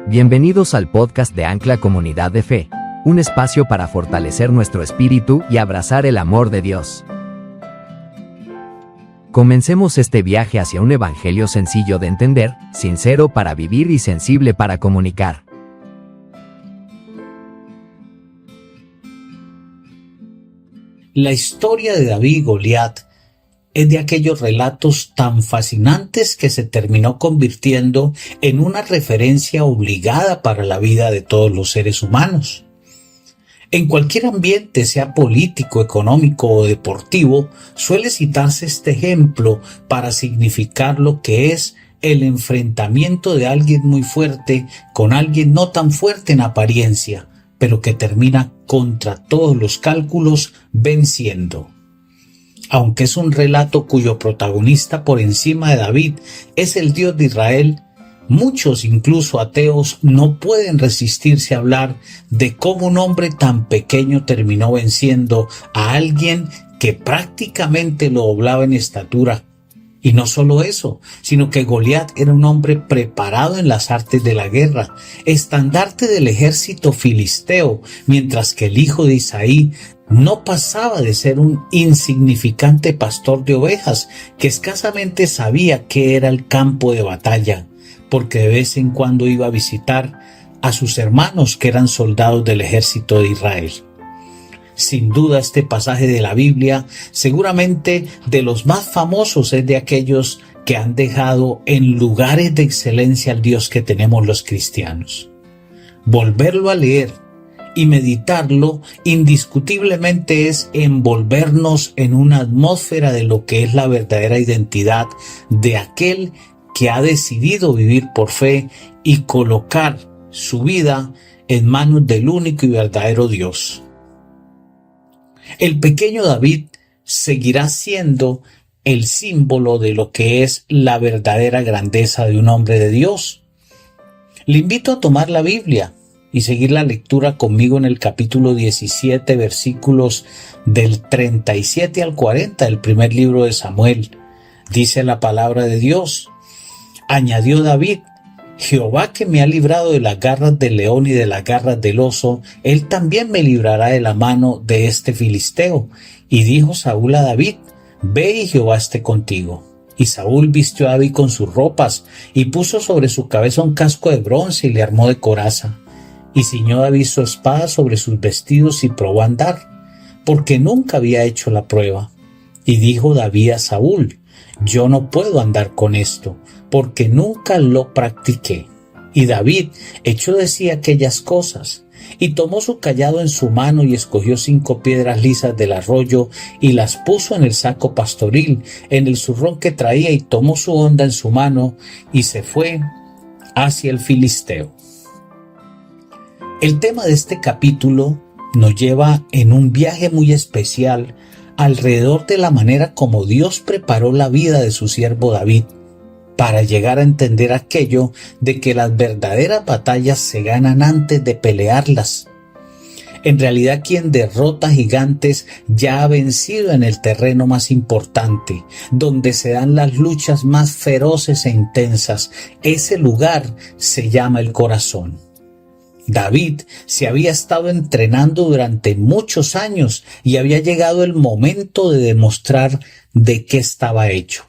Bienvenidos al podcast de Ancla Comunidad de Fe, un espacio para fortalecer nuestro espíritu y abrazar el amor de Dios. Comencemos este viaje hacia un evangelio sencillo de entender, sincero para vivir y sensible para comunicar. La historia de David y Goliat es de aquellos relatos tan fascinantes que se terminó convirtiendo en una referencia obligada para la vida de todos los seres humanos. En cualquier ambiente, sea político, económico o deportivo, suele citarse este ejemplo para significar lo que es el enfrentamiento de alguien muy fuerte con alguien no tan fuerte en apariencia, pero que termina contra todos los cálculos venciendo. Aunque es un relato cuyo protagonista por encima de David es el Dios de Israel, muchos, incluso ateos, no pueden resistirse a hablar de cómo un hombre tan pequeño terminó venciendo a alguien que prácticamente lo doblaba en estatura. Y no solo eso, sino que Goliat era un hombre preparado en las artes de la guerra, estandarte del ejército filisteo, mientras que el hijo de Isaí no pasaba de ser un insignificante pastor de ovejas que escasamente sabía qué era el campo de batalla, porque de vez en cuando iba a visitar a sus hermanos que eran soldados del ejército de Israel. Sin duda este pasaje de la Biblia, seguramente de los más famosos, es de aquellos que han dejado en lugares de excelencia al Dios que tenemos los cristianos. Volverlo a leer y meditarlo indiscutiblemente es envolvernos en una atmósfera de lo que es la verdadera identidad de aquel que ha decidido vivir por fe y colocar su vida en manos del único y verdadero Dios. El pequeño David seguirá siendo el símbolo de lo que es la verdadera grandeza de un hombre de Dios. Le invito a tomar la Biblia y seguir la lectura conmigo en el capítulo 17, versículos del 37 al 40 del primer libro de Samuel. Dice la palabra de Dios: añadió David: Jehová, que me ha librado de las garras del león y de las garras del oso, él también me librará de la mano de este filisteo. Y dijo Saúl a David: ve y Jehová esté contigo. Y Saúl vistió a David con sus ropas, y puso sobre su cabeza un casco de bronce, y le armó de coraza. Y ciñó David su espada sobre sus vestidos, y probó a andar, porque nunca había hecho la prueba. Y dijo David a Saúl: yo no puedo andar con esto, porque nunca lo practiqué. Y David echó de sí aquellas cosas, y tomó su cayado en su mano, y escogió 5 piedras lisas del arroyo, y las puso en el saco pastoril, en el zurrón que traía, y tomó su honda en su mano, y se fue hacia el filisteo. El tema de este capítulo nos lleva en un viaje muy especial alrededor de la manera como Dios preparó la vida de su siervo David, para llegar a entender aquello de que las verdaderas batallas se ganan antes de pelearlas. En realidad, quien derrota gigantes ya ha vencido en el terreno más importante, donde se dan las luchas más feroces e intensas. Ese lugar se llama el corazón. David se había estado entrenando durante muchos años y había llegado el momento de demostrar de qué estaba hecho.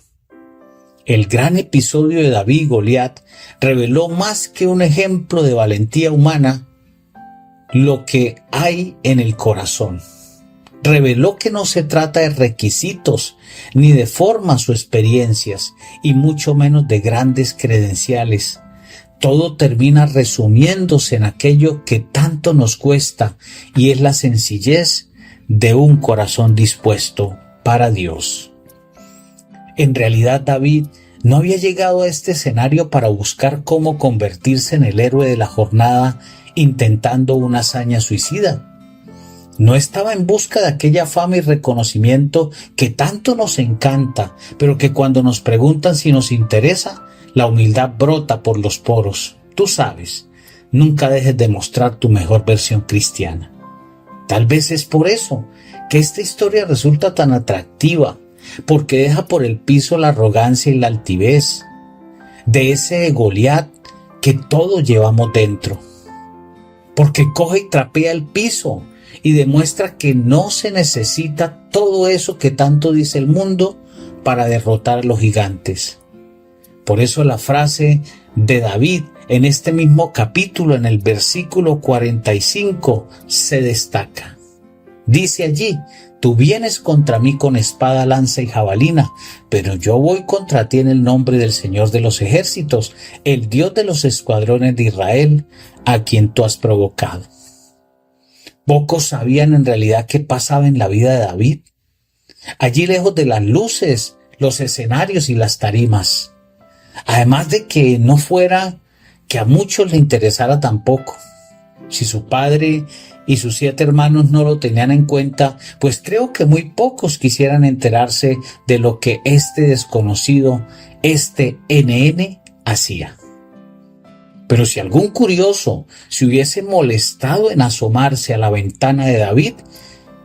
El gran episodio de David y Goliat reveló más que un ejemplo de valentía humana, lo que hay en el corazón. Reveló que no se trata de requisitos, ni de formas o experiencias, y mucho menos de grandes credenciales. Todo termina resumiéndose en aquello que tanto nos cuesta, y es la sencillez de un corazón dispuesto para Dios. En realidad, David no había llegado a este escenario para buscar cómo convertirse en el héroe de la jornada intentando una hazaña suicida. No estaba en busca de aquella fama y reconocimiento que tanto nos encanta, pero que cuando nos preguntan si nos interesa, la humildad brota por los poros. Tú sabes, nunca dejes de mostrar tu mejor versión cristiana. Tal vez es por eso que esta historia resulta tan atractiva, porque deja por el piso la arrogancia y la altivez de ese Goliat que todos llevamos dentro, porque coge y trapea el piso y demuestra que no se necesita todo eso que tanto dice el mundo para derrotar a los gigantes. Por eso la frase de David en este mismo capítulo, en el versículo 45, se destaca. Dice allí: tú vienes contra mí con espada, lanza y jabalina, pero yo voy contra ti en el nombre del Señor de los ejércitos, el Dios de los escuadrones de Israel, a quien tú has provocado. Pocos sabían en realidad qué pasaba en la vida de David. Allí lejos de las luces, los escenarios y las tarimas. Además de que no fuera que a muchos le interesara tampoco. Si su padre y sus 7 hermanos no lo tenían en cuenta, pues creo que muy pocos quisieran enterarse de lo que este desconocido, este NN, hacía. Pero si algún curioso se hubiese molestado en asomarse a la ventana de David,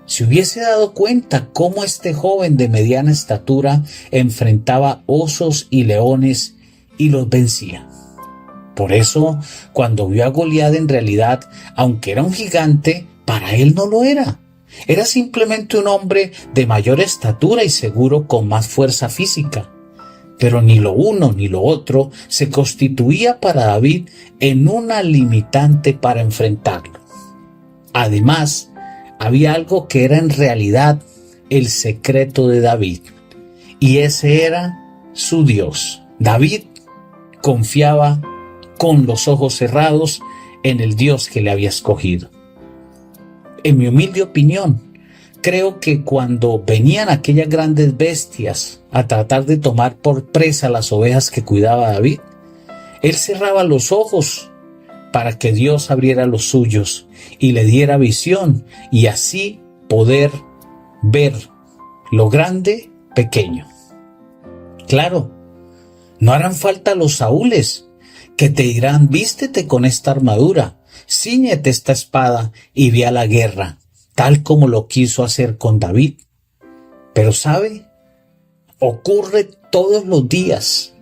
se hubiese dado cuenta cómo este joven de mediana estatura enfrentaba osos y leones y los vencía. Por eso, cuando vio a Goliat, en realidad, aunque era un gigante, para él no lo era. Era simplemente un hombre de mayor estatura y seguro con más fuerza física. Pero ni lo uno ni lo otro se constituía para David en una limitante para enfrentarlo. Además, había algo que era en realidad el secreto de David, y ese era su Dios. David confiaba con los ojos cerrados en el Dios que le había escogido. En mi humilde opinión, creo que cuando venían aquellas grandes bestias a tratar de tomar por presa las ovejas que cuidaba David, él cerraba los ojos para que Dios abriera los suyos y le diera visión, y así poder ver lo grande pequeño. Claro, no harán falta los Saúles que te dirán: vístete con esta armadura, cíñete esta espada y ve a la guerra, tal como lo quiso hacer con David. Pero ¿sabe? Ocurre todos los días.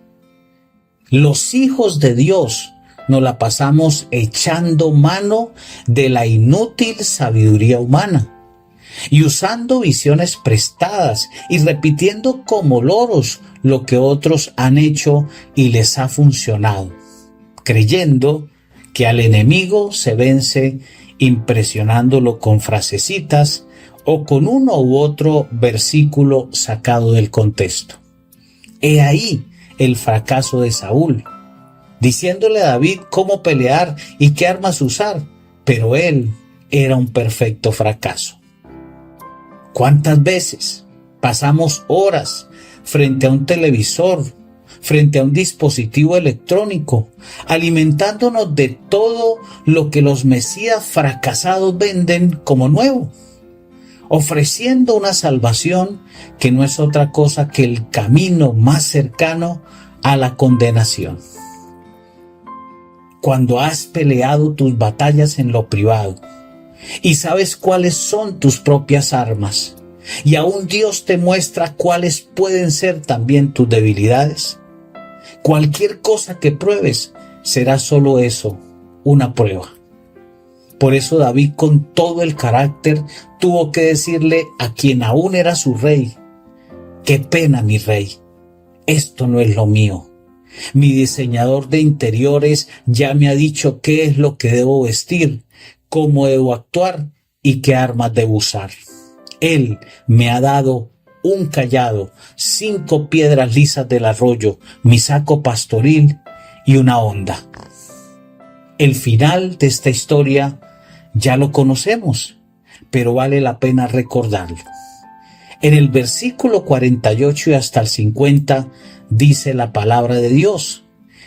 Los hijos de Dios nos la pasamos echando mano de la inútil sabiduría humana y usando visiones prestadas y repitiendo como loros lo que otros han hecho y les ha funcionado, creyendo que al enemigo se vence impresionándolo con frasecitas o con uno u otro versículo sacado del contexto. He ahí el fracaso de Saúl, diciéndole a David cómo pelear y qué armas usar, pero él era un perfecto fracaso. ¿Cuántas veces pasamos horas frente a un televisor, frente a un dispositivo electrónico, alimentándonos de todo lo que los mesías fracasados venden como nuevo, ofreciendo una salvación que no es otra cosa que el camino más cercano a la condenación? Cuando has peleado tus batallas en lo privado y sabes cuáles son tus propias armas, y aún Dios te muestra cuáles pueden ser también tus debilidades, cualquier cosa que pruebes será solo eso, una prueba. Por eso David, con todo el carácter, tuvo que decirle a quien aún era su rey: qué pena, mi rey, esto no es lo mío. Mi diseñador de interiores ya me ha dicho qué es lo que debo vestir, cómo debo actuar y qué armas debo usar. Él me ha dado un cayado, 5 piedras lisas del arroyo, mi saco pastoril y una honda. El final de esta historia ya lo conocemos, pero vale la pena recordarlo. En el versículo 48 y hasta el 50 dice la palabra de Dios: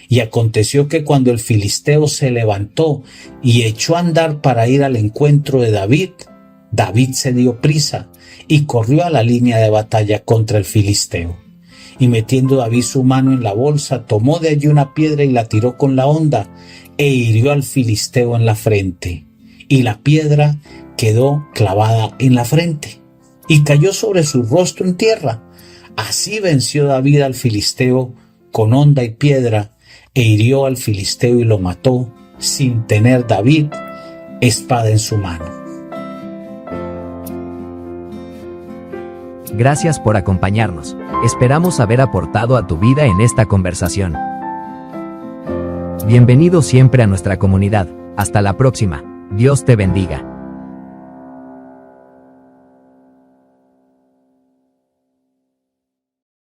y aconteció que cuando el filisteo se levantó y echó a andar para ir al encuentro de David, David se dio prisa y corrió a la línea de batalla contra el filisteo. Y metiendo David su mano en la bolsa, tomó de allí una piedra y la tiró con la honda, e hirió al filisteo en la frente. Y la piedra quedó clavada en la frente, y cayó sobre su rostro en tierra. Así venció David al filisteo con honda y piedra, e hirió al filisteo y lo mató, sin tener David espada en su mano. Gracias por acompañarnos. Esperamos haber aportado a tu vida en esta conversación. Bienvenido siempre a nuestra comunidad. Hasta la próxima. Dios te bendiga.